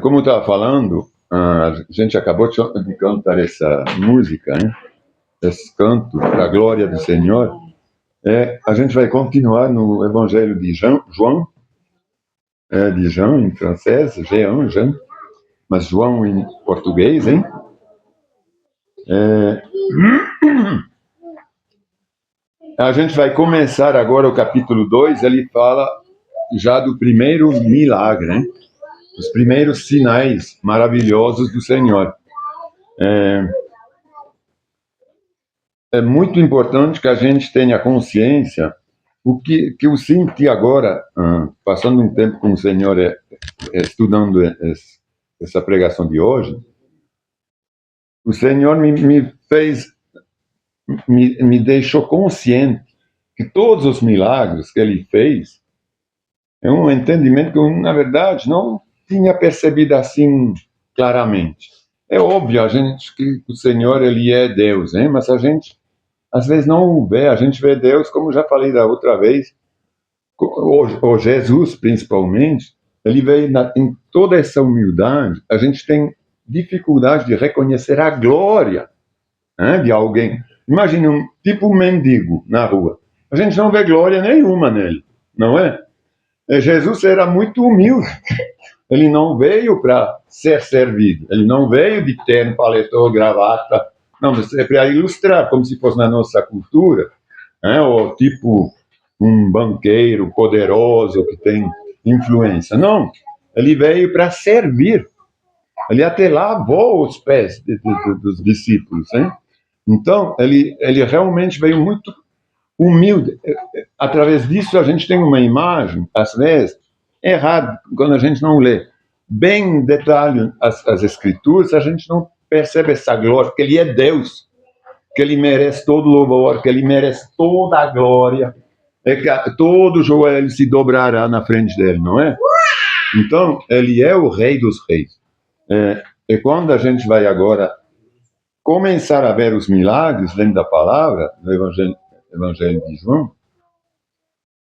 Como eu estava falando, a gente acabou de cantar essa música, né? Esse canto para a glória do Senhor. A gente vai continuar no Evangelho de João, de Jean em francês, Jean, mas João em português, hein? É, a gente vai começar agora o capítulo 2, ele fala já do primeiro milagre, né? Os primeiros sinais maravilhosos do Senhor. É muito importante que a gente tenha consciência o que eu senti agora, passando um tempo com o Senhor, estudando essa pregação de hoje. O Senhor me fez, me deixou consciente que todos os milagres que Ele fez é um entendimento que eu, na verdade, não tinha percebido assim claramente. É óbvio a gente que o Senhor ele é Deus, hein? Mas a gente às vezes não o vê. A gente vê Deus, como já falei da outra vez, o Jesus principalmente, ele veio em toda essa humildade. A gente tem dificuldade de reconhecer a glória, né, de alguém. Imagina um mendigo na rua. A gente não vê glória nenhuma nele, não é? Jesus era muito humilde. Ele não veio para ser servido. Ele não veio de terno, paletó, gravata. Não, mas é para ilustrar, como se fosse na nossa cultura, né? Ou tipo um banqueiro poderoso que tem influência. Não, ele veio para servir. Ele até lavou os pés dos discípulos, hein? Então, ele realmente veio muito humilde. Através disso, a gente tem uma imagem, às vezes, errada, quando a gente não lê bem em detalhe as escrituras, a gente não percebe essa glória, porque ele é Deus, que ele merece todo louvor, que ele merece toda a glória, que todo joelho se dobrará na frente dele, não é? Então, ele é o Rei dos Reis. E quando a gente vai agora começar a ver os milagres dentro da palavra, no Evangelho de João,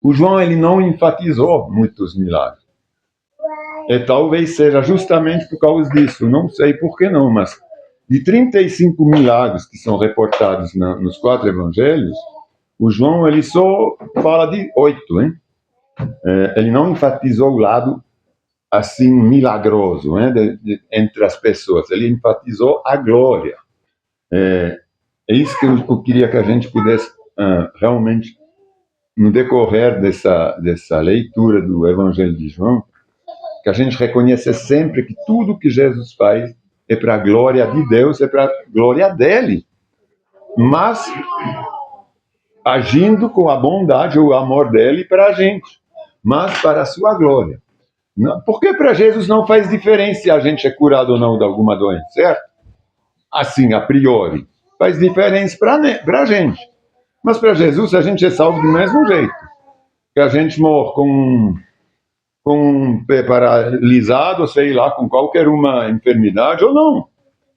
o João ele não enfatizou muitos milagres. E talvez seja justamente por causa disso, não sei por que não, mas de 35 milagres que são reportados nos 4 evangelhos, o João ele só fala de 8, hein? Ele não enfatizou o lado assim milagroso, né, entre as pessoas. Ele enfatizou a glória. É isso que eu queria que a gente pudesse realmente, no decorrer dessa leitura do Evangelho de João, que a gente reconheça sempre que tudo que Jesus faz é para a glória de Deus, é para a glória dele, mas agindo com a bondade ou o amor dele para a gente, mas para a sua glória. Porque para Jesus não faz diferença se a gente é curado ou não de alguma doença, certo? Assim, a priori. Faz diferença para a gente. Mas para Jesus a gente é salvo do mesmo jeito. Que a gente morre com um pé paralisado, sei lá, com qualquer uma enfermidade ou não.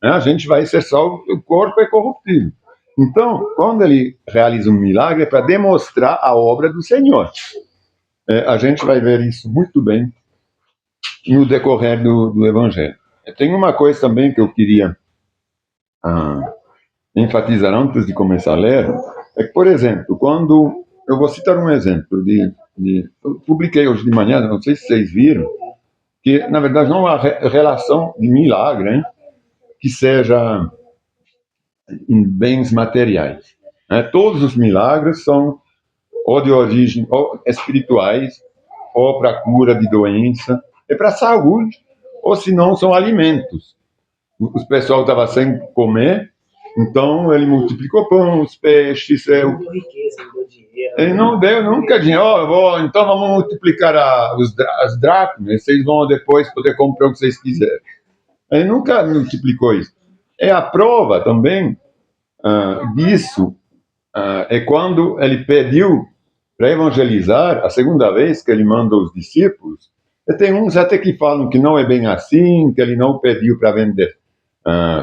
A gente vai ser salvo, o corpo é corruptível. Então, quando ele realiza um milagre, é para demonstrar a obra do Senhor. A gente vai ver isso muito bem no decorrer do Evangelho. Tem uma coisa também que eu queria enfatizar antes de começar a ler, é que, por exemplo, quando... Eu vou citar um exemplo eu publiquei hoje de manhã, não sei se vocês viram, que, na verdade, não há relação de milagre, hein, que seja em bens materiais. Todos os milagres são ou de origem ou espirituais, ou para cura de doença, é para saúde, ou se não, são alimentos. O pessoal estava sem comer, então ele multiplicou pão, os peixes. Ele não deu nunca dinheiro. Então vamos multiplicar as dracmas, vocês vão depois poder comprar o que vocês quiserem. Ele nunca multiplicou isso. É a prova também disso, é quando ele pediu para evangelizar, a segunda vez que ele mandou os discípulos. E tem uns até que falam que não é bem assim, que ele não pediu para vender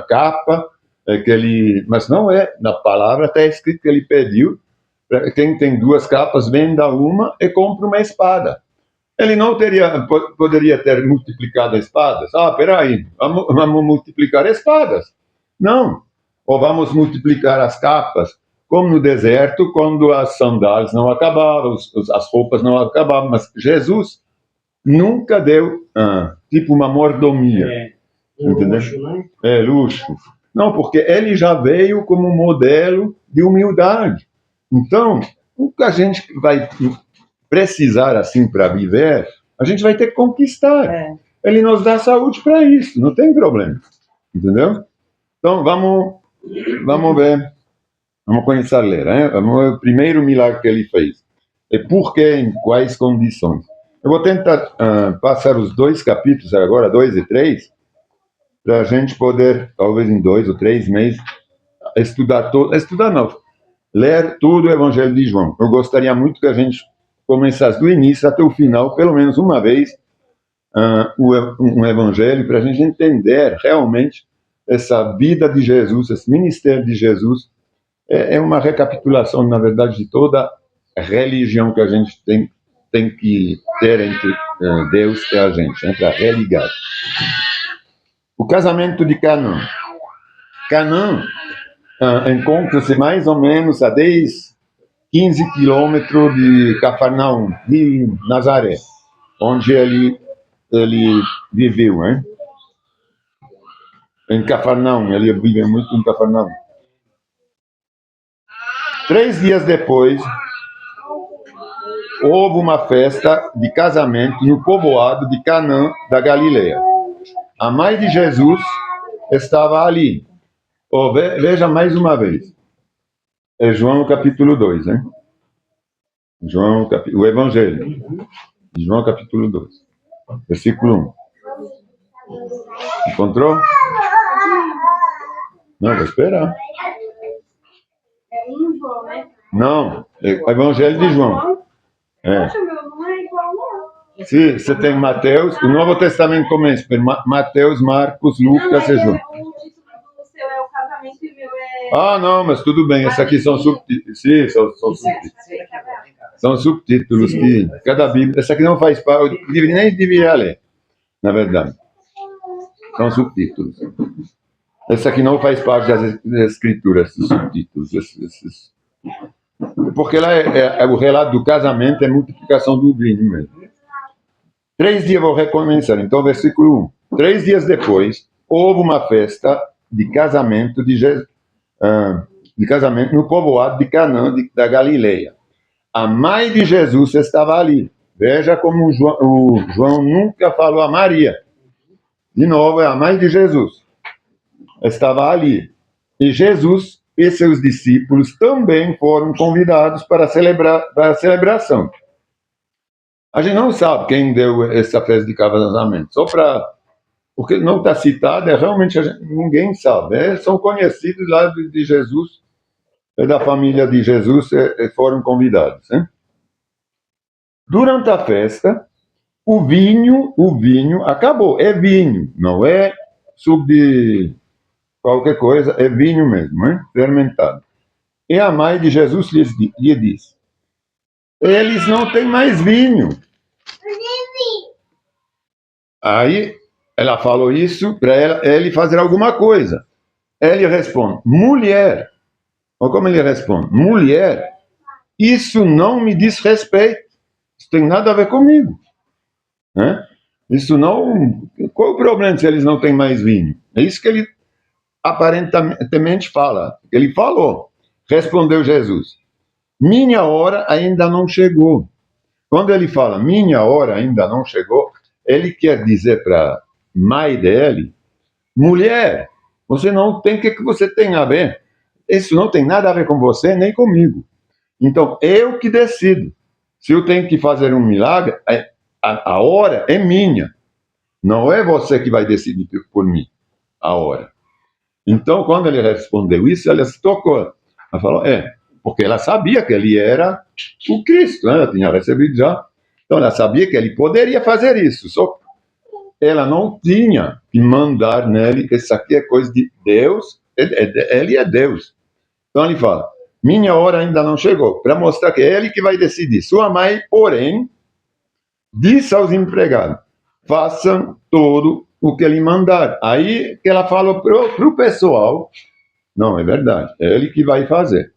capa, mas não é. Na palavra está escrito que ele pediu para quem tem 2 capas, venda uma e compre uma espada. Ele não poderia ter multiplicado espadas. Ah, peraí, vamos multiplicar espadas. Não. Ou vamos multiplicar as capas, como no deserto, quando as sandálias não acabavam, as roupas não acabavam. Mas Jesus nunca deu, tipo, uma mordomia. Entendeu? Luxo, né? É, luxo. Não, porque ele já veio como modelo de humildade. Então, o que a gente vai precisar assim para viver, a gente vai ter que conquistar. Ele nos dá saúde para isso, não tem problema. Entendeu? Então, vamos ver. Vamos começar a ler. Né? Vamos ver o primeiro milagre que ele fez. E por que, em quais condições. Eu vou tentar passar os 2 capítulos agora, 2 e 3, para a gente poder, talvez em 2 ou 3 meses, estudar todo. Estudar não, ler tudo o Evangelho de João. Eu gostaria muito que a gente começasse do início até o final, pelo menos uma vez, um Evangelho, para a gente entender realmente essa vida de Jesus, esse ministério de Jesus. É uma recapitulação, na verdade, de toda a religião que a gente tem que ter entre Deus e a gente, né, para religar. O casamento de Canaã. Canaã encontra-se mais ou menos a 10, 15 quilômetros de Cafarnaum, de Nazaré, onde ele viveu, né? Em Cafarnaum, ele viveu muito em Cafarnaum. 3 dias depois, houve uma festa de casamento no povoado de Canaã da Galileia. A mãe de Jesus estava ali. Veja mais uma vez. É João capítulo 2, né? O Evangelho. João capítulo 2, versículo 1. Encontrou? Não, vou esperar. É um João, né? Não, é o Evangelho de João. Poxa, meu, não é igual, não. Sim, você tem Mateus, o Novo Testamento começa por Mateus, Marcos, Lucas e João. O título do seu é o casamento e o meu é... Ah, não, mas tudo bem, esses aqui são subtítulos. Sim, são subtítulos. São subtítulos que cada Bíblia... Essa aqui não faz parte, eu nem deveria ler, na verdade. São subtítulos. Esse aqui não faz parte das escrituras, esses subtítulos. Porque lá o relato do casamento é multiplicação do vinho mesmo. 3 dias, vou recomeçar. Então, versículo 1. 3 dias depois, houve uma festa de casamento no povoado de Canaã da Galileia. A mãe de Jesus estava ali. Veja como o João nunca falou a Maria. De novo, é a mãe de Jesus. Estava ali. E Jesus e seus discípulos também foram convidados para a celebração. A gente não sabe quem deu essa festa de casamento. Porque não está citado, realmente ninguém sabe. São conhecidos lá de Jesus, da família de Jesus, foram convidados. Né? Durante a festa, o vinho acabou. É vinho, não é suco de qualquer coisa, é vinho mesmo, hein? Fermentado. E a mãe de Jesus lhe disse: eles não têm mais vinho. Aí ela falou isso para ele fazer alguma coisa. Ele responde: mulher. Olha como ele responde: mulher, isso não me diz respeito. Isso tem nada a ver comigo. Né? Isso não. Qual o problema se eles não têm mais vinho? É isso que ele aparentemente fala. Ele falou. Respondeu Jesus: minha hora ainda não chegou. Quando ele fala minha hora ainda não chegou, ele quer dizer para a mãe dele: mulher, você não tem, o que você tem a ver? Isso não tem nada a ver com você nem comigo. Então, eu que decido. Se eu tenho que fazer um milagre, a hora é minha. Não é você que vai decidir por mim a hora. Então, quando ele respondeu isso, ela se tocou. Ela falou, porque ela sabia que ele era o Cristo, né? Ela tinha recebido já. Então, ela sabia que ele poderia fazer isso, só que ela não tinha que mandar nele, isso aqui é coisa de Deus, ele é Deus. Então, ele fala, minha hora ainda não chegou, para mostrar que é ele que vai decidir. Sua mãe, porém, disse aos empregados: façam todo o que ele mandar. Aí que ela falou para o pessoal: não, é verdade, é ele que vai fazer.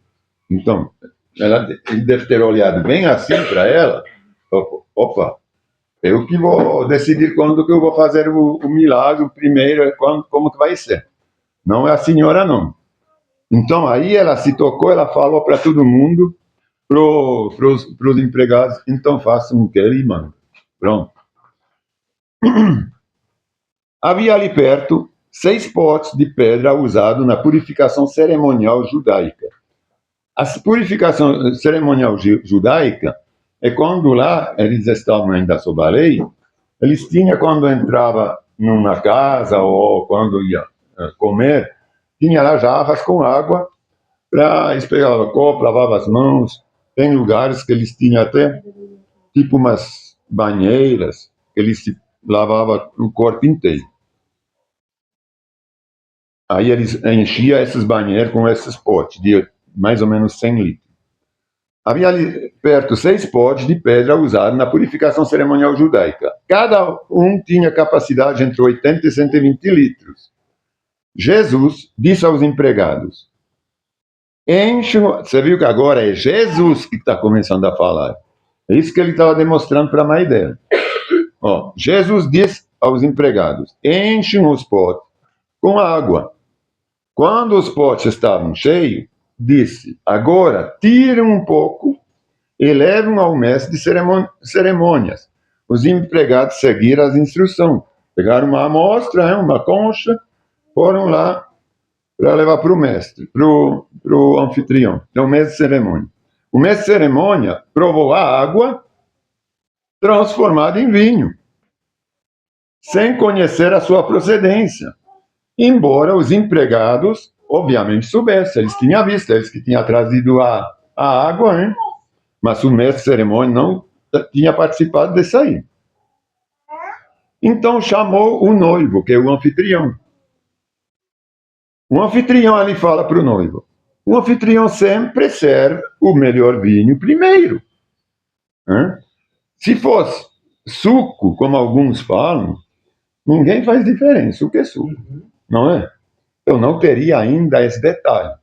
Então, ele deve ter olhado bem assim para ela: opa, eu que vou decidir quando que eu vou fazer o milagre, o primeiro, quando, como que vai ser. Não é a senhora, não. Então, aí ela se tocou, ela falou para todo mundo, para os empregados: então façam o que ele manda. Pronto. Havia ali perto 6 potes de pedra usados na purificação cerimonial judaica. A purificação cerimonial judaica é quando lá eles estavam ainda sob a lei, eles tinham, quando entrava numa casa ou quando ia comer, tinha lá jarras com água, para eles pegavam copo, lavavam as mãos. Tem lugares que eles tinham até tipo umas banheiras, que eles se lavavam o corpo inteiro. Aí eles enchiam esses banheiros com esses potes, de mais ou menos 100 litros. Havia ali perto 6 potes de pedra usados na purificação cerimonial judaica. Cada um tinha capacidade entre 80 e 120 litros. Jesus disse aos empregados: enchem. Você viu que agora é Jesus que está começando a falar. É isso que ele estava demonstrando para a mãe dela. Jesus disse aos empregados: enchem os potes com água. Quando os potes estavam cheios, disse: agora tirem um pouco e levem ao mestre de cerimônias. Os empregados seguiram as instruções. Pegaram uma amostra, uma concha, foram lá para levar para o mestre, para o anfitrião, que é o mestre de cerimônia. O mestre de cerimônia provou a água transformada em vinho, sem conhecer a sua procedência. Embora os empregados, obviamente, soubessem, eles tinham visto, eles que tinham trazido a água, hein? Mas o mestre de cerimônia não tinha participado disso aí. Então chamou o noivo, que é o anfitrião. O anfitrião ali fala para o noivo: o anfitrião sempre serve o melhor vinho primeiro. Se fosse suco, como alguns falam, ninguém faz diferença o que é suco, não é? Eu não teria ainda esse detalhe.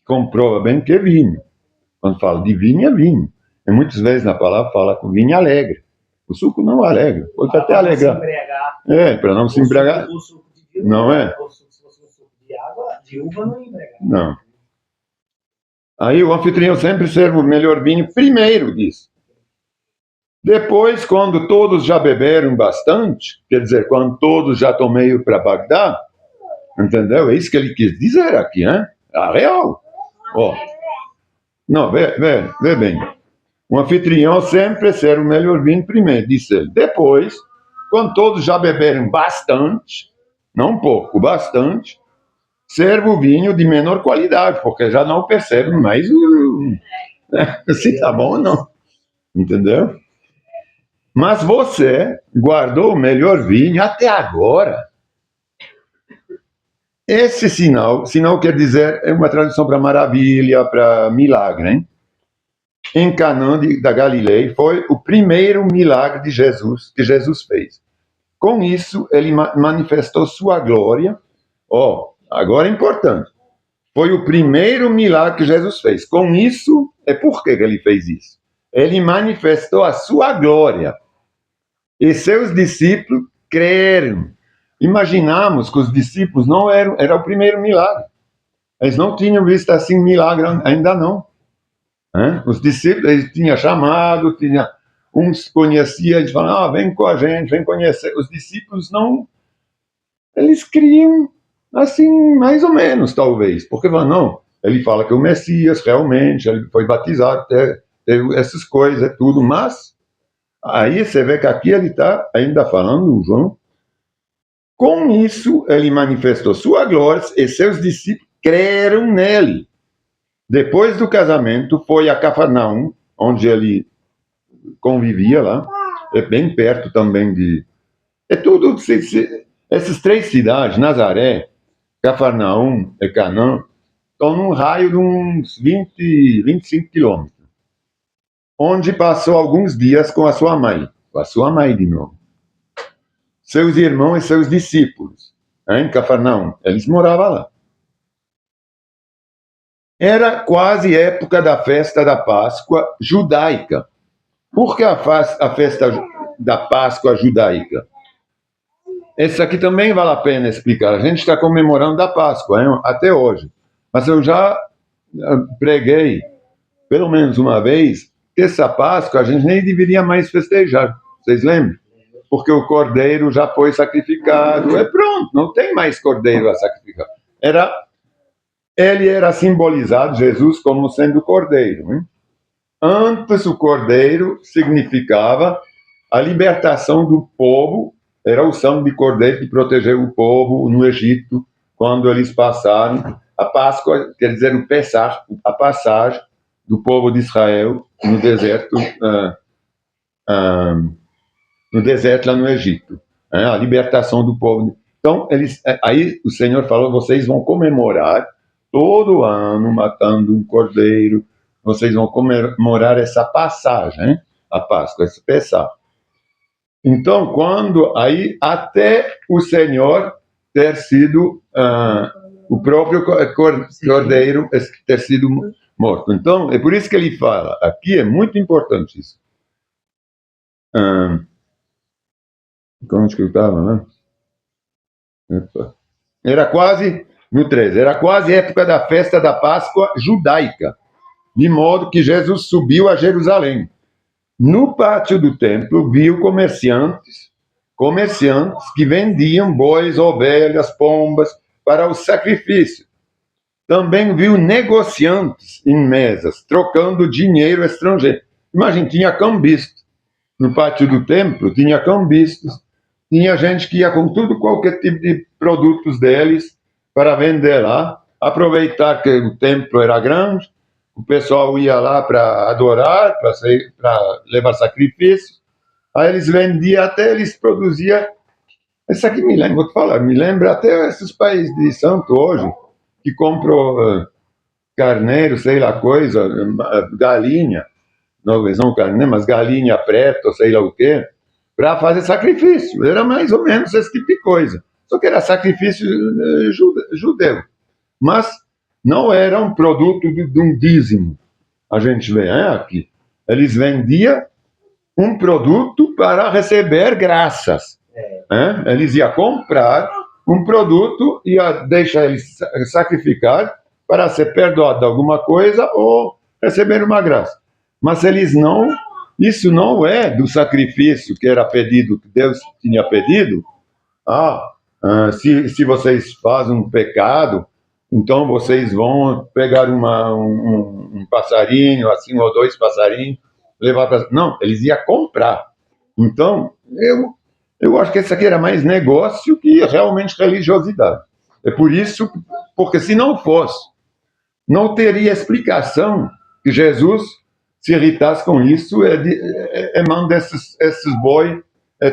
Comprova bem que é vinho. Quando fala de vinho, é vinho. E muitas vezes na palavra fala com vinho alegre. O suco não alegra. Pode até alegrar. Para não se embriagar. O suco de vinho não é? Se fosse um suco de água, de uva não ia embriagar. Não. Aí o anfitrião sempre serve o melhor vinho primeiro disso. Depois, quando todos já beberam bastante, quer dizer, quando todos já estão meio para Bagdá, entendeu? É isso que ele quis dizer aqui, hein? A real. Não, vê bem. O anfitrião sempre serve o melhor vinho primeiro, disse ele. Depois, quando todos já beberam bastante, não pouco, bastante, serve o vinho de menor qualidade, porque já não percebe mais se tá bom ou não. Entendeu? Mas você guardou o melhor vinho até agora. Esse sinal quer dizer, é uma tradução para maravilha, para milagre, hein? Em Canaã da Galileia foi o primeiro milagre de Jesus que Jesus fez. Com isso, ele manifestou sua glória. Agora é importante. Foi o primeiro milagre que Jesus fez. Com isso, por que ele fez isso? Ele manifestou a sua glória. E seus discípulos creram. Imaginamos que os discípulos não era o primeiro milagre. Eles não tinham visto assim milagre, ainda não. Os discípulos, eles tinham chamado, uns conheciam, eles falavam: vem com a gente, vem conhecer. Os discípulos não, eles criam assim, mais ou menos, talvez, porque não, ele fala que o Messias realmente, ele foi batizado, teve essas coisas, tudo, mas aí você vê que aqui ele está ainda falando, João. Com isso, ele manifestou sua glória e seus discípulos creram nele. Depois do casamento, foi a Cafarnaum, onde ele convivia lá, é bem perto também de... essas 3 cidades, Nazaré, Cafarnaum e Canaã, estão num raio de uns 20, 25 quilômetros, onde passou alguns dias com a sua mãe. Páscoa, a sua mãe de novo. Seus irmãos e seus discípulos, em Cafarnaum, eles moravam lá. Era quase época da festa da Páscoa judaica. Por que a festa da Páscoa judaica? Esse aqui também vale a pena explicar. A gente está comemorando a Páscoa, hein, até hoje. Mas eu já preguei, pelo menos uma vez, que essa Páscoa a gente nem deveria mais festejar. Vocês lembram? Porque o cordeiro já foi sacrificado. É pronto, não tem mais cordeiro a sacrificar. Ele era simbolizado, Jesus, como sendo cordeiro. Hein? Antes, o cordeiro significava a libertação do povo, era o sangue de cordeiro que protegeu o povo no Egito, quando eles passaram. A Páscoa quer dizer o Pessah, a passagem do povo de Israel no deserto, lá no Egito. A libertação do povo. Então, aí o Senhor falou, vocês vão comemorar todo ano matando um cordeiro, vocês vão comemorar essa passagem, a Páscoa, esse Pessah. Então, aí até o Senhor ter sido, o próprio cordeiro ter sido morto. Então, é por isso que ele fala, aqui é muito importante isso. Como que eu estava, né? Era quase, no 13, era quase época da festa da Páscoa judaica, de modo que Jesus subiu a Jerusalém. No pátio do templo, viu comerciantes que vendiam bois, ovelhas, pombas para o sacrifício. Também viu negociantes em mesas, trocando dinheiro estrangeiro. Imagina, tinha cambistas. No pátio do templo, tinha cambistas. Tinha gente que ia com tudo, qualquer tipo de produtos deles para vender lá, aproveitar que o templo era grande, o pessoal ia lá para adorar, para levar sacrifício, aí eles vendiam até eles produziam. Isso aqui me lembra, vou te falar, me lembra até esses países de santo hoje, que compram carneiro, sei lá coisa, galinha, não carneiro, mas galinha preta, sei lá o quê, para fazer sacrifício. Era mais ou menos esse tipo de coisa. Só que era sacrifício judeu. Mas não era um produto de um dízimo. A gente vê aqui. Eles vendiam um produto para receber graças. Eles iam comprar um produto e deixar eles sacrificar para ser perdoado de alguma coisa ou receber uma graça. Mas isso não é do sacrifício que era pedido, que Deus tinha pedido. Se vocês fazem um pecado, então vocês vão pegar um passarinho, assim, ou 2 passarinhos, levar para... Não, eles iam comprar. Então, eu acho que isso aqui era mais negócio que realmente religiosidade. É por isso, porque se não fosse, não teria explicação que Jesus se irritasse com isso e manda esses boi,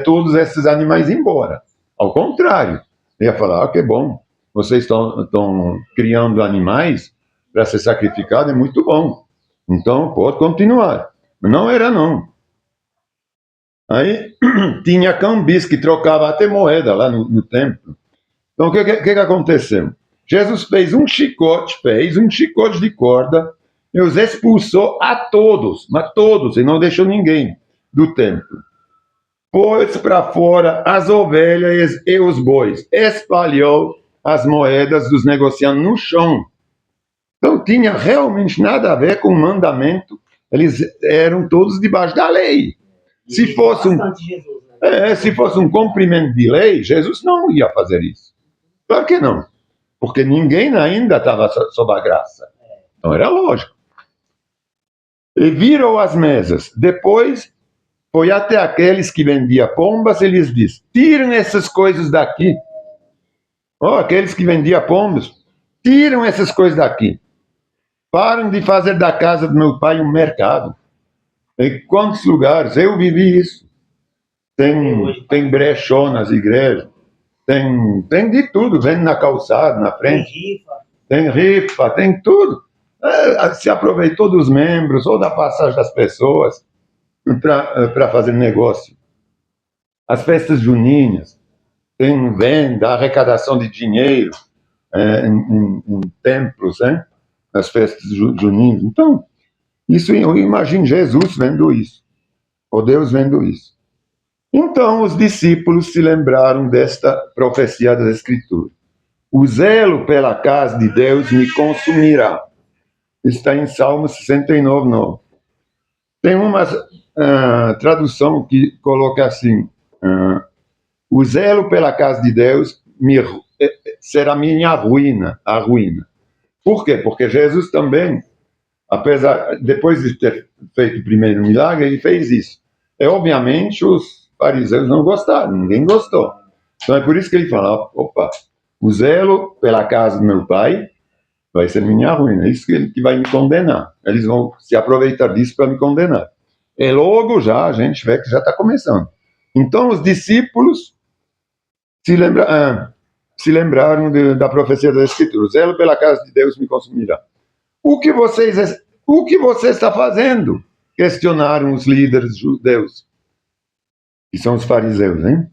todos esses animais embora. Ao contrário, ele ia falar, que bom, vocês estão criando animais para ser sacrificado, é muito bom. Então, pode continuar. Mas não era, não. Aí, tinha cambis que trocava até moeda lá no templo. Então, o que aconteceu? Jesus fez um chicote de corda, e os expulsou a todos, mas todos, e não deixou ninguém do templo. Pôs para fora as ovelhas e os bois, espalhou as moedas dos negociantes no chão. Então, tinha realmente nada a ver com o mandamento, eles eram todos debaixo da lei. Se fosse um cumprimento de lei, Jesus não ia fazer isso. Claro que não, porque ninguém ainda estava sob a graça. Então, era lógico. E virou as mesas. Depois, foi até aqueles que vendiam pombas e lhes disse, tirem essas coisas daqui. Aqueles que vendiam pombas, tiram essas coisas daqui. Parem de fazer da casa do meu pai um mercado. Em quantos lugares? Eu vivi isso. Tem brechó nas igrejas. Tem de tudo. Vende na calçada, na frente. Tem rifa, tem tudo. Se aproveitou dos membros ou da passagem das pessoas para fazer negócio. As festas juninas, tem venda, arrecadação de dinheiro em templos, né? As festas juninas. Então, isso eu imagino Jesus vendo isso, ou Deus vendo isso. Então os discípulos se lembraram desta profecia das Escrituras. O zelo pela casa de Deus me consumirá. Está em Salmo 69, 9. Tem uma tradução que coloca assim: o zelo pela casa de Deus será minha ruína, a ruína. Por quê? Porque Jesus também, apesar, depois de ter feito o primeiro milagre, ele fez isso. Obviamente, os fariseus não gostaram, ninguém gostou. Então é por isso que ele fala: opa, o zelo pela casa do meu pai vai ser minha ruína, é isso que vai me condenar. Eles vão se aproveitar disso para me condenar. E logo já a gente vê que já está começando. Então os discípulos se lembraram da profecia da Escritura: o zelo pela casa de Deus me consumirá. O que você está fazendo? Questionaram os líderes judeus, que são os fariseus, hein?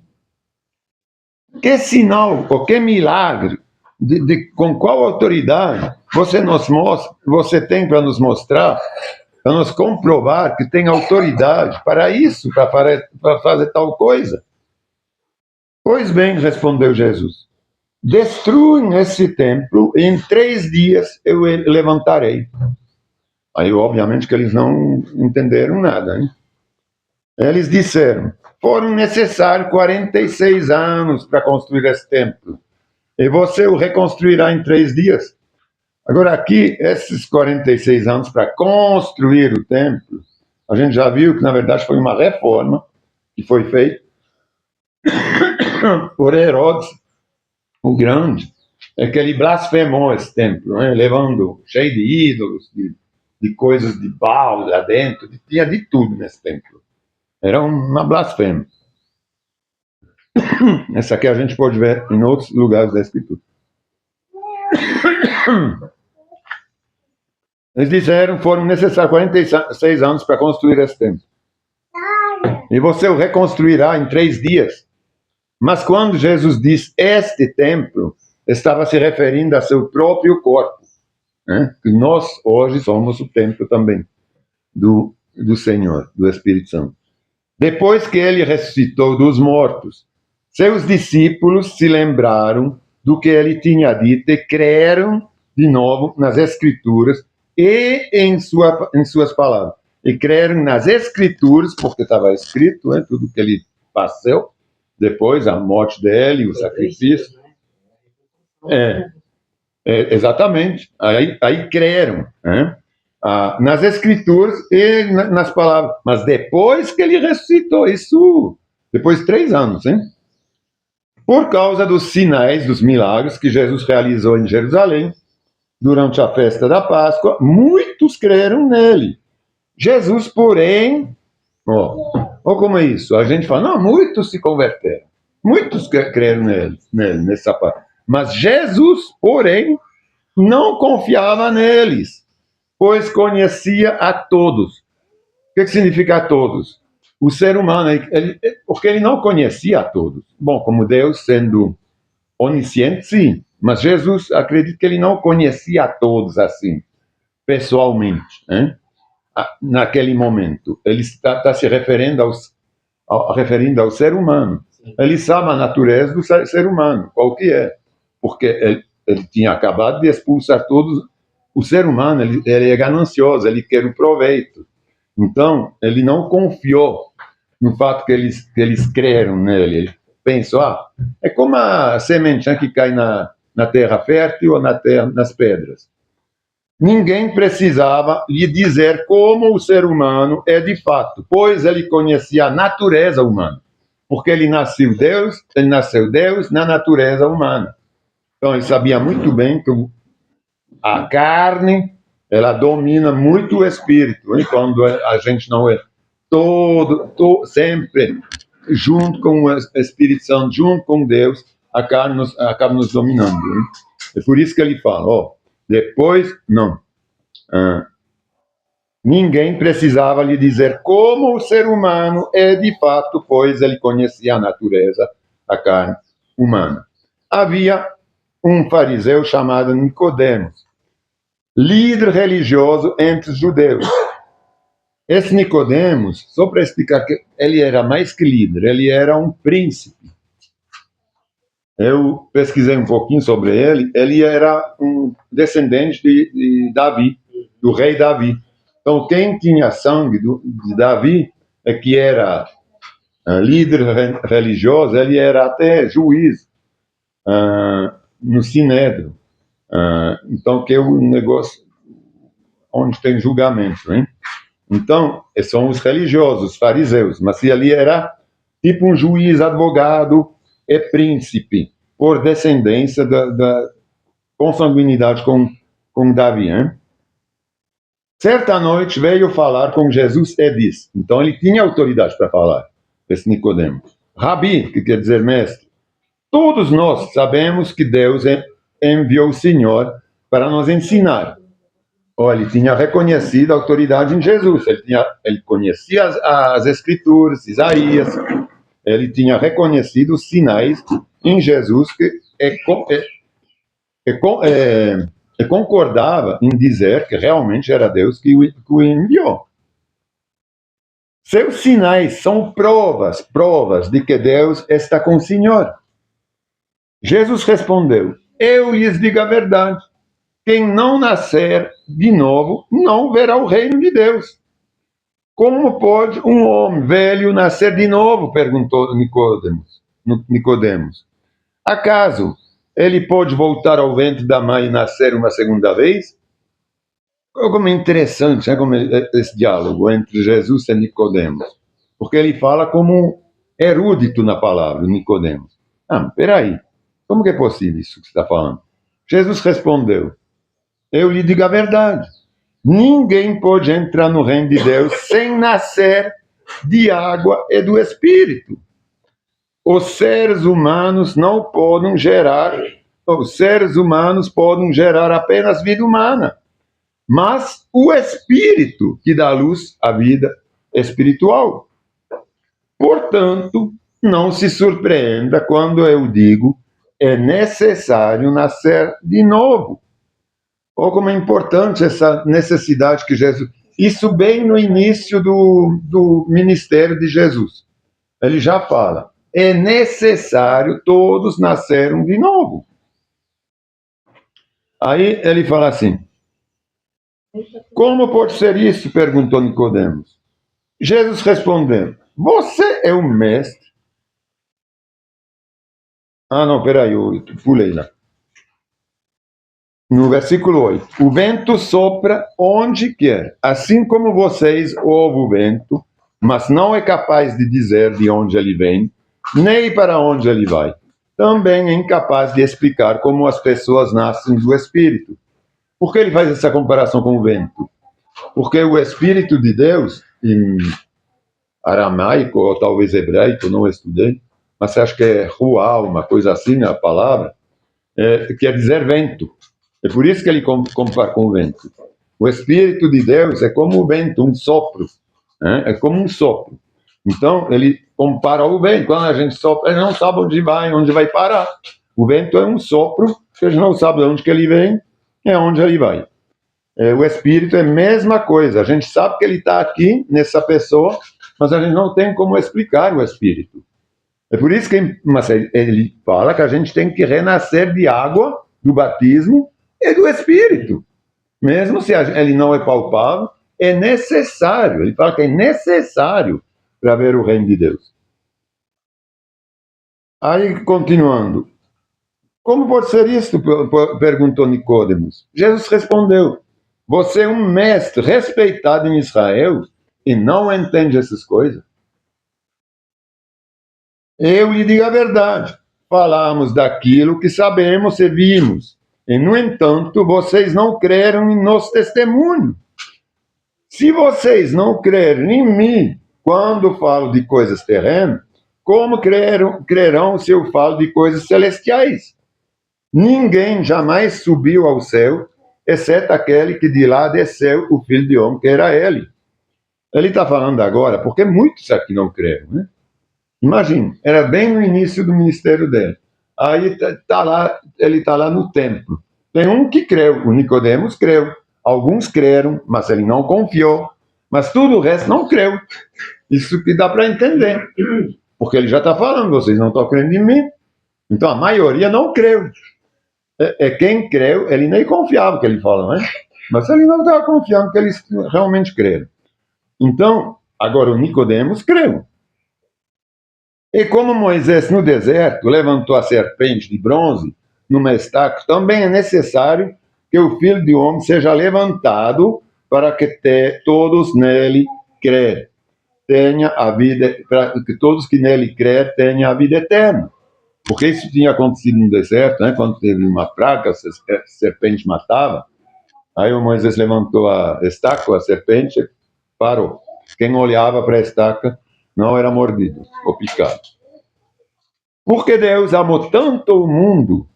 Que sinal, ou que milagre, com qual autoridade você tem para nos mostrar, para nos comprovar que tem autoridade para isso, para fazer tal coisa? Pois bem, respondeu Jesus, destruam esse templo e em 3 dias eu levantarei. Aí, obviamente, que eles não entenderam nada, hein? Eles disseram: foram necessários 46 anos para construir esse templo, e você o reconstruirá em 3 dias. Agora, aqui, esses 46 anos para construir o templo, a gente já viu que, na verdade, foi uma reforma que foi feita por Herodes o Grande, que ele blasfemou esse templo, né? Levando cheio de ídolos, de coisas de Baal lá dentro, tinha de tudo nesse templo. Era uma blasfêmia. Essa aqui a gente pode ver em outros lugares da Escritura. Eles disseram que foram necessários 46 anos para construir esse templo. E você o reconstruirá em 3 dias. Mas quando Jesus diz este templo, estava se referindo a seu próprio corpo, né? Que nós hoje somos o templo também do Senhor, do Espírito Santo. Depois que ele ressuscitou dos mortos, seus discípulos se lembraram do que ele tinha dito e creram de novo nas Escrituras e em suas palavras. E creram nas Escrituras, porque estava escrito, né, tudo que ele passou, depois a morte dele, o sacrifício. Exatamente. Aí creram, né? Nas Escrituras e nas palavras. Mas depois que ele ressuscitou, isso depois de 3 anos, hein? Por causa dos sinais, dos milagres que Jesus realizou em Jerusalém, durante a festa da Páscoa, muitos creram nele. Jesus, porém, como é isso? A gente fala, não, muitos se converteram. Muitos creram nele nessa parte. Mas Jesus, porém, não confiava neles, pois conhecia a todos. O que significa a todos? O ser humano, porque ele não conhecia a todos. Bom, como Deus sendo onisciente, sim. Mas Jesus, acredito que ele não conhecia a todos assim, pessoalmente, né? Naquele momento. Ele está se referindo ao ser humano. Ele sabe a natureza do ser humano, qual que é. Porque ele tinha acabado de expulsar todos. O ser humano, ele é ganancioso, ele quer o proveito. Então, ele não confiou no fato que eles creram nele. Ele pensou, é como a semente que cai na terra fértil ou nas pedras. Ninguém precisava lhe dizer como o ser humano é de fato, pois ele conhecia a natureza humana. Porque ele nasceu Deus na natureza humana. Então, ele sabia muito bem que a carne, ela domina muito o espírito. E quando a gente não é sempre junto com o Espírito Santo, junto com Deus, acaba nos dominando. Hein? É por isso que ele fala, depois, não. Ninguém precisava lhe dizer como o ser humano é de fato, pois ele conhecia a natureza, a carne humana. Havia um fariseu chamado Nicodemos, líder religioso entre os judeus. Esse Nicodemos, só para explicar que ele era mais que líder, ele era um príncipe. Eu pesquisei um pouquinho sobre ele. Ele era um descendente de Davi, do rei Davi. Então, quem tinha sangue de Davi, que era líder religioso, ele era até juiz no Sinédrio. Então, que é um negócio onde tem julgamento, hein? Então, são os religiosos, os fariseus. Mas se ali era tipo um juiz, advogado e príncipe, por descendência da consanguinidade com Davi, hein? Certa noite veio falar com Jesus e disse. Então ele tinha autoridade para falar, esse Nicodemos. Rabi, que quer dizer mestre, todos nós sabemos que Deus enviou o Senhor para nos ensinar. Ele tinha reconhecido a autoridade em Jesus, ele conhecia as Escrituras, Isaías, ele tinha reconhecido os sinais em Jesus que concordava em dizer que realmente era Deus que o enviou. Seus sinais são provas de que Deus está com o Senhor. Jesus respondeu: eu lhes digo a verdade. Quem não nascer de novo não verá o reino de Deus. Como pode um homem velho nascer de novo? Perguntou Nicodemos. Acaso ele pode voltar ao ventre da mãe e nascer uma segunda vez? Como é interessante, né, como esse diálogo entre Jesus e Nicodemos, porque ele fala como erudito na palavra, Nicodemos. Peraí, como que é possível isso que você está falando? Jesus respondeu: eu lhe digo a verdade. Ninguém pode entrar no reino de Deus sem nascer de água e do Espírito. Os seres humanos podem gerar apenas vida humana. Mas o Espírito que dá luz à vida espiritual. Portanto, não se surpreenda quando eu digo é necessário nascer de novo. Ou como é importante essa necessidade que Jesus... Isso bem no início do ministério de Jesus. Ele já fala, é necessário todos nasceram de novo. Aí ele fala assim, como pode ser isso? Perguntou Nicodemos. Jesus respondeu, você é o mestre. Não, peraí, eu pulei lá. No versículo 8, o vento sopra onde quer, assim como vocês ouvem o vento, mas não é capaz de dizer de onde ele vem, nem para onde ele vai. Também é incapaz de explicar como as pessoas nascem do Espírito. Por que ele faz essa comparação com o vento? Porque o Espírito de Deus, em aramaico ou talvez hebraico, não estudei, mas acho que é ruá, uma coisa assim, a palavra, quer dizer vento. É por isso que ele compara com o vento. O Espírito de Deus é como o vento, um sopro. É como um sopro. Então, ele compara ao vento. Quando a gente sopra, a gente não sabe onde vai parar. O vento é um sopro, que a gente não sabe de onde que ele vem, é onde ele vai. O Espírito é a mesma coisa. A gente sabe que ele está aqui, nessa pessoa, mas a gente não tem como explicar o Espírito. É por isso que mas ele fala que a gente tem que renascer de água, do batismo, e do Espírito. Mesmo se ele não é palpável, é necessário. Ele fala que é necessário para ver o reino de Deus. Aí, continuando. Como pode ser isso? Perguntou Nicodemos. Jesus respondeu, você é um mestre respeitado em Israel e não entende essas coisas? Eu lhe digo a verdade. Falamos daquilo que sabemos e vimos. E, no entanto, vocês não creram em nosso testemunho. Se vocês não crerem em mim quando falo de coisas terrenas, como crerão se eu falo de coisas celestiais? Ninguém jamais subiu ao céu, exceto aquele que de lá desceu o Filho de Homem, que era ele. Ele está falando agora, porque muitos aqui não creram, né? Imagina, era bem no início do ministério dele. Aí ele está lá no templo. Tem um que creu, o Nicodemos creu. Alguns creram, mas ele não confiou. Mas tudo o resto não creu. Isso que dá para entender. Porque ele já está falando, vocês não estão crendo em mim. Então a maioria não creu. Quem creu, ele nem confiava que ele fala, né? Mas ele não estava confiando que eles realmente creram. Então, agora o Nicodemos creu. E como Moisés no deserto levantou a serpente de bronze numa estaca, também é necessário que o Filho de Homem seja levantado para que todos nele crerem. Tenha a vida, para que todos que nele crerem tenham a vida eterna. Porque isso tinha acontecido no deserto, né? Quando teve uma praga, a serpente matava. Aí o Moisés levantou a estaca, a serpente, parou. Quem olhava para a estaca não era mordido ou picado. Porque Deus amou tanto o mundo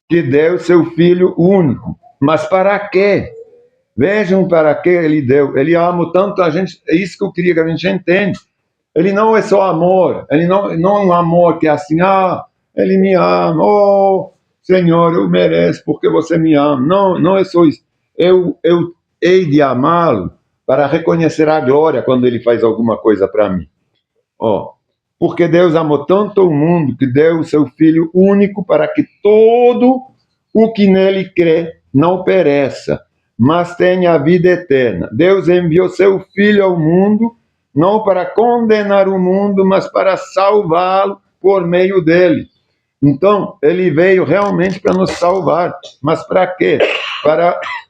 que deu seu Filho único. Mas para quê? Vejam para que ele deu. Ele ama tanto a gente. É isso que eu queria que a gente entenda. Ele não é só amor. Ele não é um amor que é assim, ele me ama. Oh, Senhor, eu mereço porque você me ama. Não, não é só isso. Eu hei de amá-lo para reconhecer a glória quando ele faz alguma coisa para mim. Porque Deus amou tanto o mundo que deu o seu Filho único para que todo o que nele crê não pereça, mas tenha a vida eterna. Deus enviou seu Filho ao mundo, não para condenar o mundo, mas para salvá-lo por meio dele. Então, ele veio realmente para nos salvar. Mas para quê?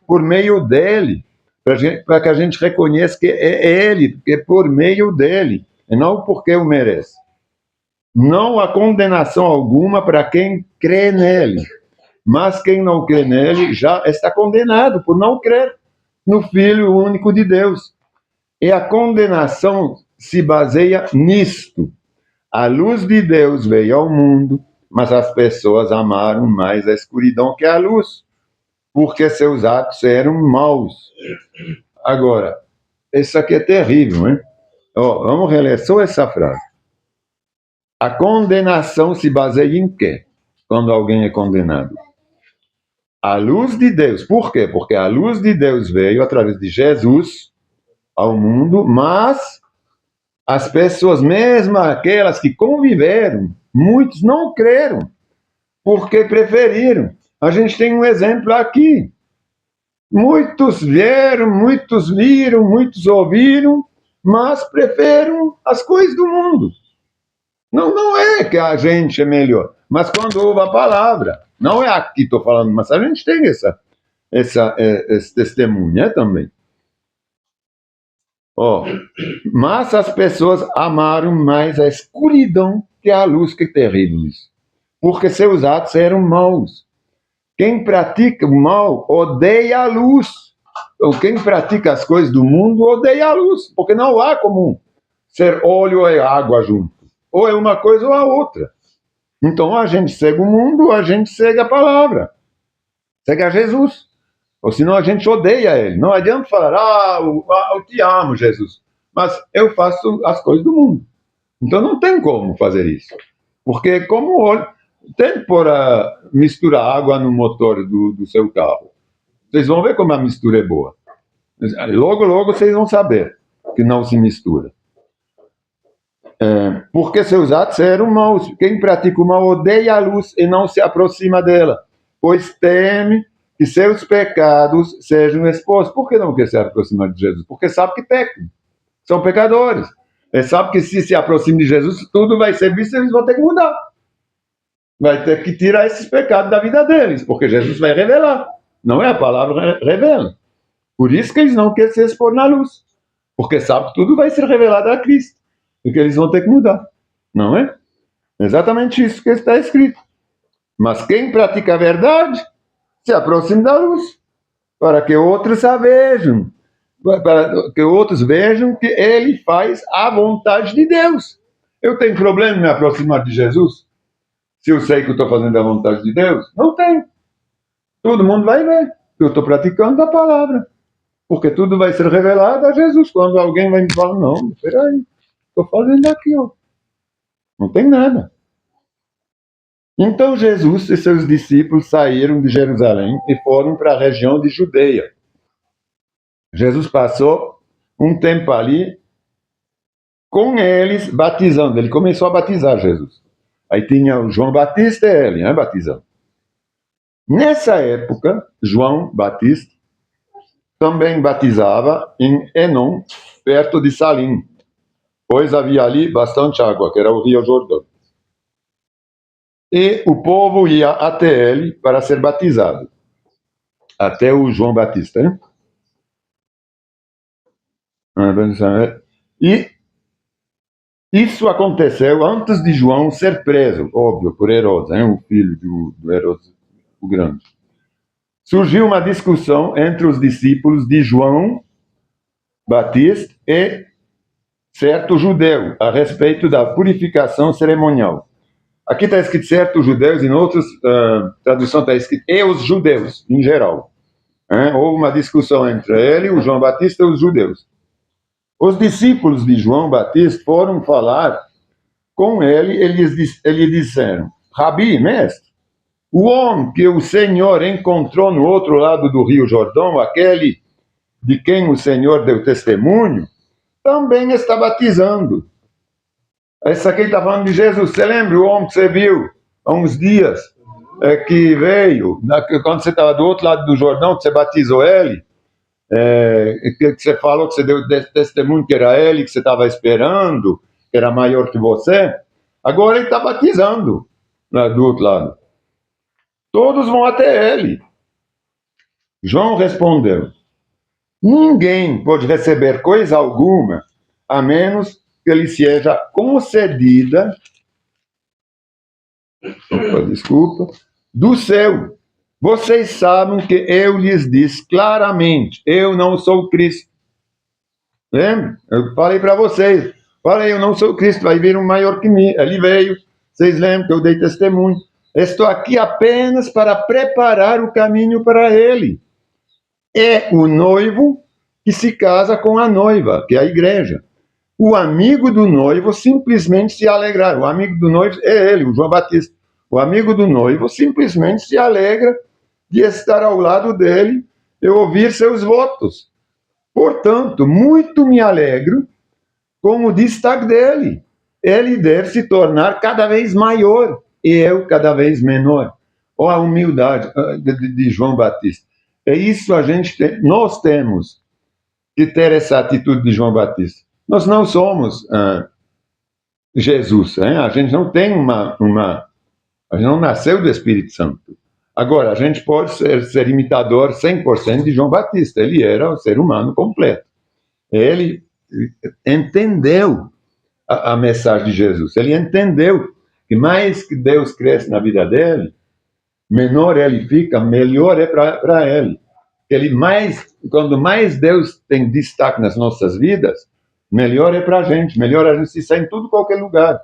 Por meio dele, para que a gente reconheça que é ele, porque é por meio dele, e não porque eu mereço. Não há condenação alguma para quem crê nele, mas quem não crê nele já está condenado por não crer no Filho único de Deus. E a condenação se baseia nisto. A luz de Deus veio ao mundo, mas as pessoas amaram mais a escuridão que a luz, porque seus atos eram maus. Agora, isso aqui é terrível, né? Vamos reler só essa frase. A condenação se baseia em quê? Quando alguém é condenado? A luz de Deus. Por quê? Porque a luz de Deus veio através de Jesus ao mundo, mas as pessoas, mesmo aquelas que conviveram, muitos não creram, porque preferiram. A gente tem um exemplo aqui. Muitos vieram, muitos viram, muitos ouviram, mas preferem as coisas do mundo. Não é que a gente é melhor, mas quando ouve a palavra, não é aqui que estou falando, mas a gente tem esse testemunho, né, também. Mas as pessoas amaram mais a escuridão que a luz, que é terrível isso. Porque seus atos eram maus. Quem pratica o mal odeia a luz. Então, quem pratica as coisas do mundo odeia a luz, porque não há como ser óleo ou água junto. Ou é uma coisa ou a outra. Então, a gente segue o mundo, a gente segue a palavra. Segue a Jesus. Ou senão a gente odeia ele. Não adianta falar, eu te amo, Jesus. Mas eu faço as coisas do mundo. Então não tem como fazer isso. Porque como óleo, tem que misturar água no motor do seu carro. Vocês vão ver como a mistura é boa. Logo, logo vocês vão saber que não se mistura. Porque seus atos eram maus. Quem pratica o mal odeia a luz e não se aproxima dela, pois teme que seus pecados sejam expostos. Por que não quer se aproximar de Jesus? Porque sabe que pecam. São pecadores. Ele sabe que se aproxima de Jesus, tudo vai ser visto e eles vão ter que mudar. Vai ter que tirar esses pecados da vida deles, porque Jesus vai revelar. Não é a palavra revela. Por isso que eles não querem se expor na luz. Porque sabe que tudo vai ser revelado a Cristo. E que eles vão ter que mudar. Não é? Exatamente isso que está escrito. Mas quem pratica a verdade se aproxime da luz, para que outros a vejam, para que outros vejam que ele faz a vontade de Deus. Eu tenho problema em me aproximar de Jesus? Se eu sei que eu estou fazendo a vontade de Deus? Não tem. Todo mundo vai ver. Eu estou praticando a palavra. Porque tudo vai ser revelado a Jesus. Quando alguém vai me falar, não, peraí, estou fazendo aqui, ó. Não tem nada. Então Jesus e seus discípulos saíram de Jerusalém e foram para a região de Judeia. Jesus passou um tempo ali com eles batizando. Ele começou a batizar Jesus. Aí tinha o João Batista e ele, né, batizando. Nessa época, João Batista também batizava em Enom, perto de Salim, pois havia ali bastante água, que era o Rio Jordão. E o povo ia até ele para ser batizado. Até o João Batista, né? E isso aconteceu antes de João ser preso, óbvio, por Herodes, né? O filho do Herodes o Grande. Surgiu uma discussão entre os discípulos de João Batista e certo judeu a respeito da purificação cerimonial. Aqui está escrito certos judeus, e em outras traduções está escrito e os judeus, em geral. Houve uma discussão entre ele, o João Batista e os judeus. Os discípulos de João Batista foram falar com ele, eles disseram, Rabi, mestre, o homem que o Senhor encontrou no outro lado do Rio Jordão, aquele de quem o Senhor deu testemunho, também está batizando. Esse aqui está falando de Jesus. Você lembra o homem que você viu há uns dias, que veio, quando você estava do outro lado do Jordão, que você batizou ele, que você falou que você deu testemunho que era ele, que você estava esperando, que era maior que você? Agora ele está batizando do outro lado. Todos vão até ele. João respondeu, ninguém pode receber coisa alguma, a menos que lhe seja concedida, do céu. Vocês sabem que eu lhes disse claramente, eu não sou o Cristo. Lembra? Eu falei para vocês, eu não sou o Cristo, vai vir um maior que mim. Ele veio, vocês lembram que eu dei testemunho. Estou aqui apenas para preparar o caminho para ele. É o noivo que se casa com a noiva, que é a igreja. O amigo do noivo simplesmente se alegra. O amigo do noivo é ele, o João Batista. O amigo do noivo simplesmente se alegra de estar ao lado dele e ouvir seus votos. Portanto, muito me alegro com o destaque dele. Ele deve se tornar cada vez maior e eu cada vez menor. Olha a humildade de João Batista. É isso nós temos que ter essa atitude de João Batista. Nós não somos Jesus, hein? A gente não tem a gente não nasceu do Espírito Santo. Agora, a gente pode ser imitador 100% de João Batista. Ele era o ser humano completo. Ele entendeu a mensagem de Jesus. Ele entendeu que mais que Deus cresce na vida dele, menor ele fica, melhor é para ele. Quando mais Deus tem destaque nas nossas vidas, melhor é para a gente, melhor a gente se sai em tudo, qualquer lugar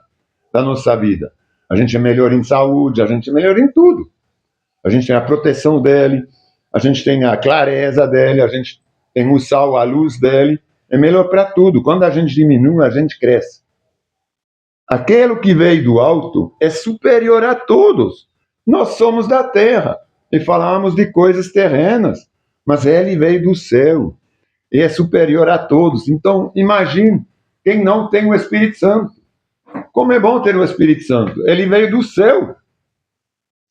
da nossa vida. A gente é melhor em saúde, a gente é melhor em tudo. A gente tem a proteção dele, a gente tem a clareza dele, a gente tem o sal, a luz dele. É melhor para tudo. Quando a gente diminui, a gente cresce. Aquele que veio do alto é superior a todos. Nós somos da terra e falamos de coisas terrenas, mas ele veio do céu e é superior a todos. Então, imagine quem não tem o Espírito Santo. Como é bom ter o Espírito Santo. Ele veio do céu.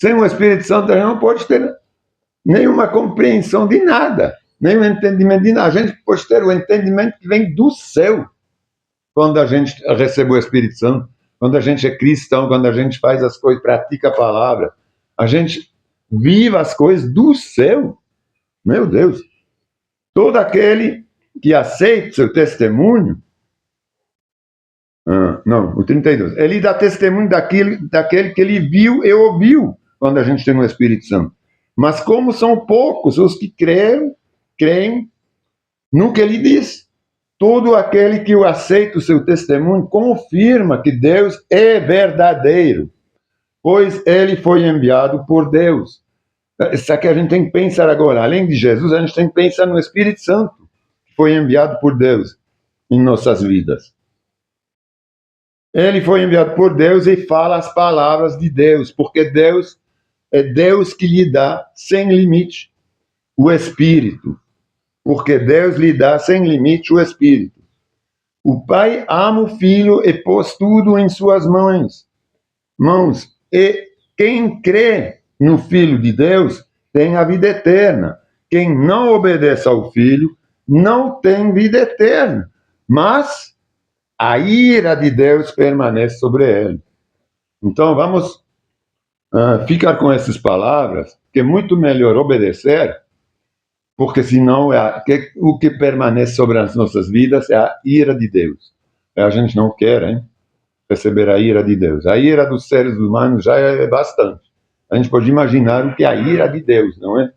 Sem o Espírito Santo, a gente não pode ter nenhuma compreensão de nada, nenhum entendimento de nada. A gente pode ter o entendimento que vem do céu quando a gente recebe o Espírito Santo, quando a gente é cristão, quando a gente faz as coisas, pratica a palavra, a gente vive as coisas do céu. Meu Deus! Todo aquele que aceita seu testemunho, o 32, ele dá testemunho daquele que ele viu e ouviu quando a gente tem o Espírito Santo. Mas como são poucos os que creem no que ele diz, todo aquele que o aceita o seu testemunho confirma que Deus é verdadeiro, pois ele foi enviado por Deus. Só que a gente tem que pensar agora, além de Jesus, a gente tem que pensar no Espírito Santo, que foi enviado por Deus em nossas vidas. Ele foi enviado por Deus e fala as palavras de Deus, porque Deus é Deus que lhe dá sem limite o Espírito. Porque Deus lhe dá sem limite o Espírito. O Pai ama o Filho e pôs tudo em suas mãos. E quem crê no Filho de Deus tem a vida eterna. Quem não obedece ao Filho não tem vida eterna. Mas a ira de Deus permanece sobre ele. Então vamos ficar com essas palavras, que é muito melhor obedecer, porque senão o que permanece sobre as nossas vidas é a ira de Deus. A gente não quer receber a ira de Deus. A ira dos seres humanos já é bastante. A gente pode imaginar o que é a ira de Deus, não é?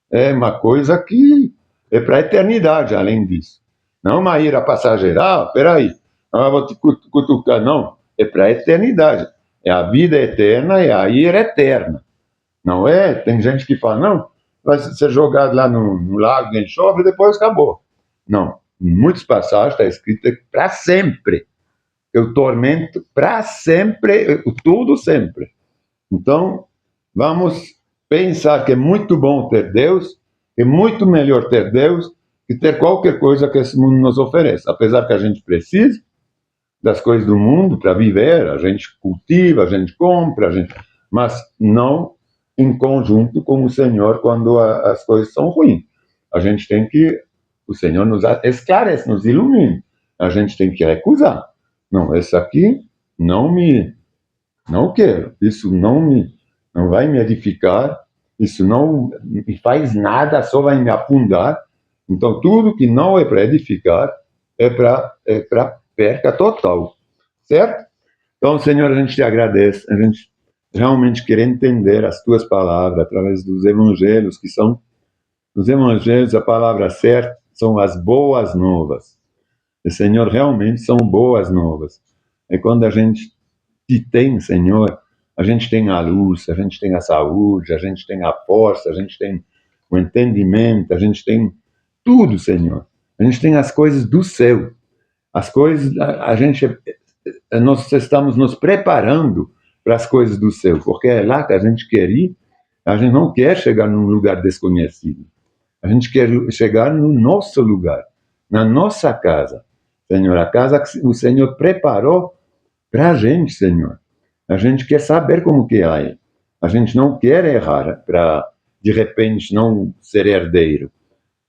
É uma coisa que é para a eternidade, além disso. Não uma ira passageira, peraí, vou te cutucar, não. É para a eternidade. É a vida eterna, é a ira eterna. Não é? Tem gente que fala, não, vai ser jogado lá no lago de enxofre e depois acabou. Não. Em muitas passagens está escrito para sempre. Eu tormento para sempre, tudo sempre. Então, vamos pensar que é muito bom ter Deus, é muito melhor ter Deus que ter qualquer coisa que esse mundo nos ofereça. Apesar que a gente precisa das coisas do mundo para viver, a gente cultiva, a gente compra, mas não em conjunto com o Senhor quando as coisas são ruins. A gente tem que, o Senhor nos esclarece, nos ilumina. A gente tem que recusar. Não, esse aqui não quero. Isso não vai me edificar. Isso não me faz nada, só vai me afundar. Então, tudo que não é para edificar é para perca total, certo? Então, Senhor, a gente te agradece, a gente realmente quer entender as tuas palavras através dos evangelhos, que são, os evangelhos, a palavra certa, são as boas novas. E, Senhor, realmente são boas novas. É quando a gente te tem, Senhor, a gente tem a luz, a gente tem a saúde, a gente tem a força, a gente tem o entendimento, a gente tem tudo, Senhor. A gente tem as coisas do céu. As coisas, nós estamos nos preparando para as coisas do céu, porque é lá que a gente quer ir. A gente não quer chegar num lugar desconhecido. A gente quer chegar no nosso lugar, na nossa casa, Senhor, a casa que o Senhor preparou para a gente, Senhor. A gente quer saber como que é. A gente não quer errar para, de repente, não ser herdeiro.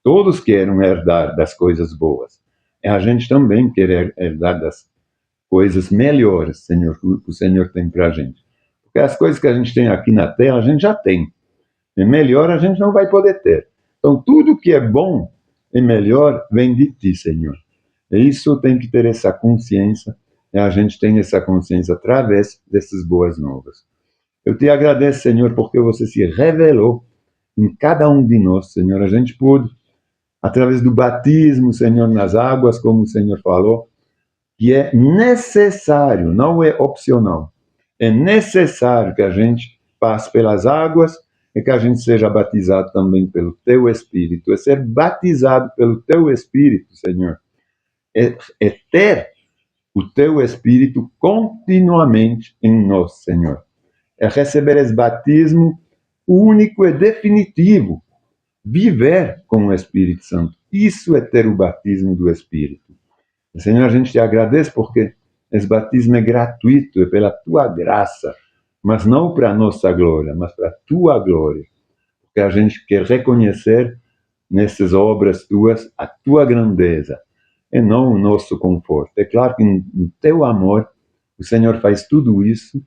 Todos querem herdar das coisas boas. E a gente também quer herdar das coisas melhores, Senhor, que o Senhor tem para a gente. Porque as coisas que a gente tem aqui na terra, a gente já tem. E melhor a gente não vai poder ter. Então, tudo que é bom e melhor vem de ti, Senhor. E isso tem que ter essa consciência, e a gente tem essa consciência através dessas boas novas. Eu te agradeço, Senhor, porque você se revelou em cada um de nós, Senhor. A gente pôde, através do batismo, Senhor, nas águas, como o Senhor falou, que é necessário, não é opcional. É necessário que a gente passe pelas águas e que a gente seja batizado também pelo Teu Espírito. É ser batizado pelo Teu Espírito, Senhor. É ter o Teu Espírito continuamente em nós, Senhor. É receber esse batismo único e definitivo. Viver com o Espírito Santo. Isso é ter o batismo do Espírito. Senhor, a gente te agradece porque esse batismo é gratuito, é pela tua graça, mas não para a nossa glória, mas para a tua glória. Porque a gente quer reconhecer nessas obras tuas a tua grandeza e não o nosso conforto. É claro que no teu amor o Senhor faz tudo isso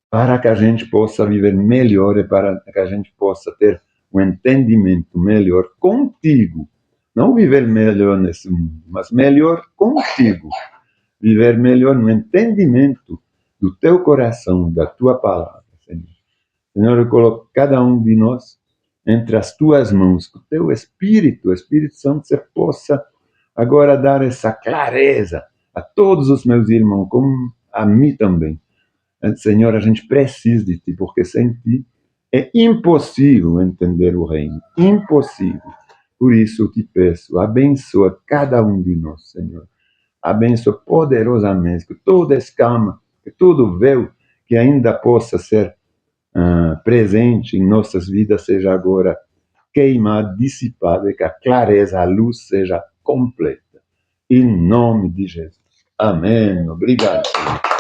para que a gente possa viver melhor e para que a gente possa ter um entendimento melhor contigo. Não viver melhor nesse mundo, mas melhor contigo. Viver melhor no entendimento do teu coração, da tua palavra, Senhor. Senhor, eu coloco cada um de nós entre as tuas mãos, que o teu Espírito, o Espírito Santo, você possa agora dar essa clareza a todos os meus irmãos, como a mim também. Senhor, a gente precisa de ti, porque sem ti É impossível entender o reino, impossível. Por isso eu te peço, abençoa cada um de nós, Senhor. Abençoa poderosamente, que toda escama, que todo véu que ainda possa ser presente em nossas vidas seja agora queimado, dissipado, e que a clareza, a luz seja completa. Em nome de Jesus. Amém. Obrigado, Senhor.